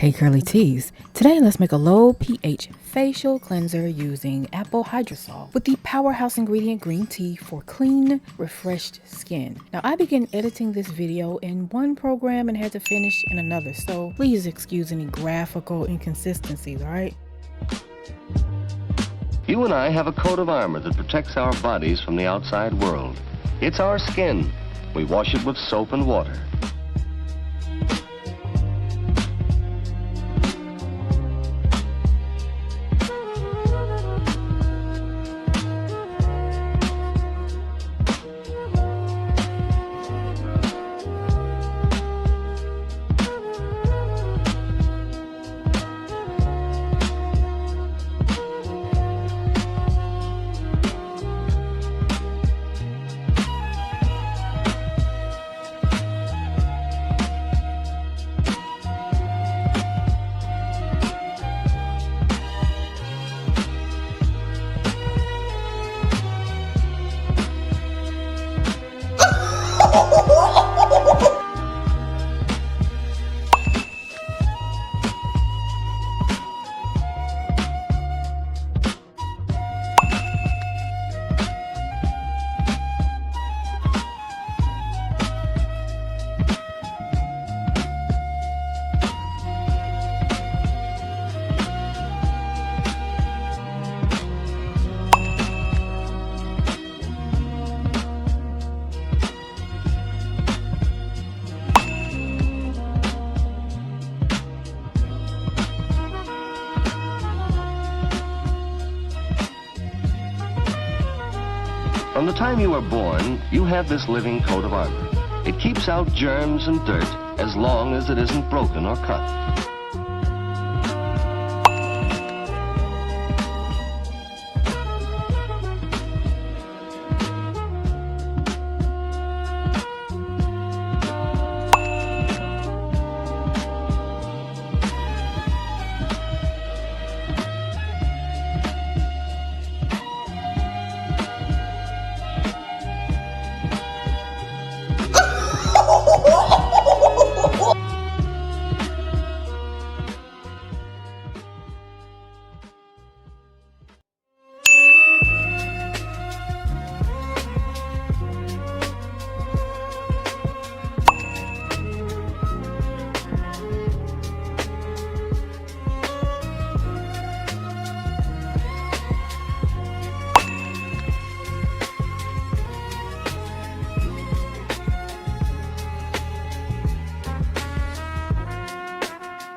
Hey Curly Teas, today let's make a low pH facial cleanser using apple hydrosol with the powerhouse ingredient green tea for clean, refreshed skin. Now I began editing this video in one program and had to finish in another, so please excuse any graphical inconsistencies, alright? You and I have a coat of armor that protects our bodies from the outside world. It's our skin. We wash it with soap and water. From the time you were born, you have this living coat of armor. It keeps out germs and dirt as long as it isn't broken or cut.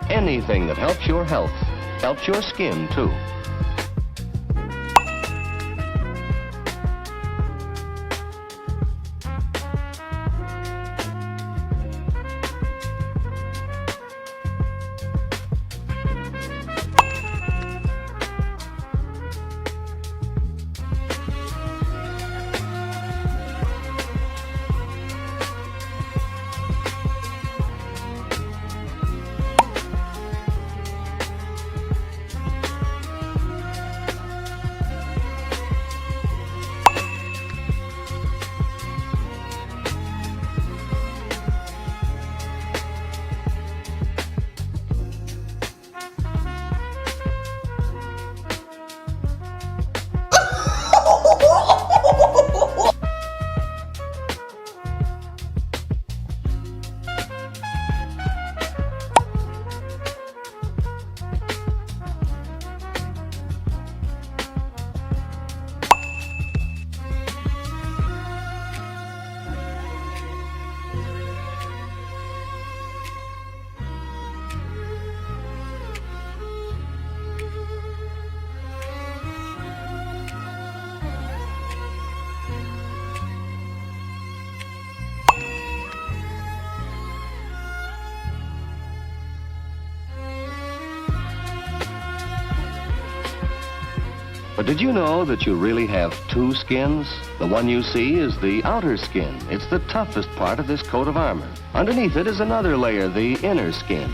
Anything that helps your health, helps your skin too. But did you know that you really have two skins? The one you see is the outer skin. It's the toughest part of this coat of armor. Underneath it is another layer, the inner skin.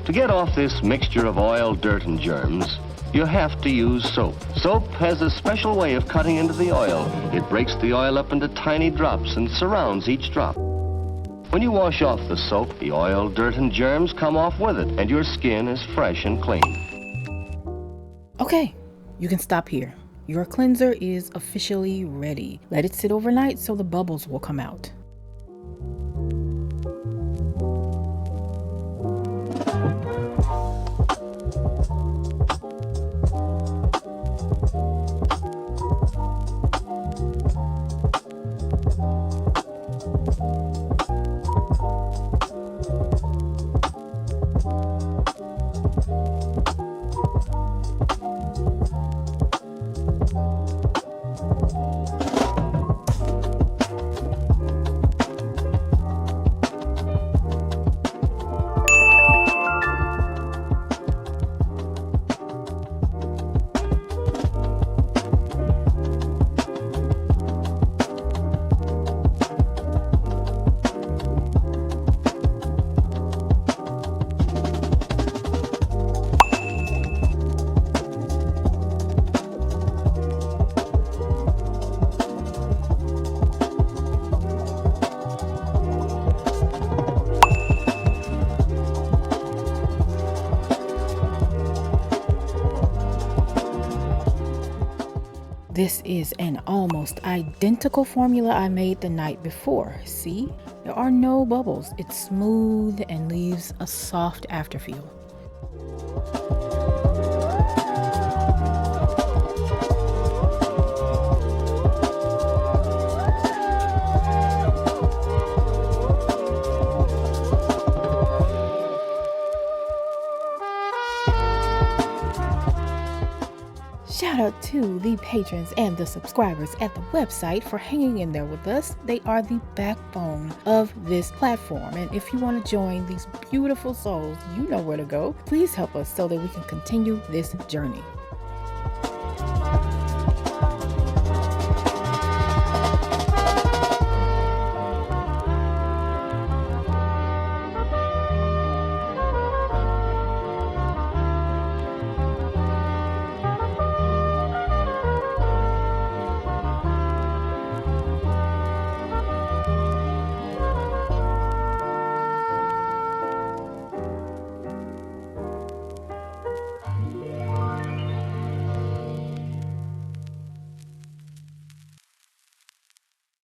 To get off this mixture of oil, dirt, and germs, you have to use soap. Soap has a special way of cutting into the oil. It breaks the oil up into tiny drops and surrounds each drop. When you wash off the soap, the oil, dirt, and germs come off with it, and your skin is fresh and clean. Okay, you can stop here. Your cleanser is officially ready. Let it sit overnight so the bubbles will come out. This is an almost identical formula I made the night before. See? There are no bubbles. It's smooth and leaves a soft afterfeel. Shout out to the patrons and the subscribers at the website for hanging in there with us. They are the backbone of this platform. And if you want to join these beautiful souls, you know where to go. Please help us so that we can continue this journey.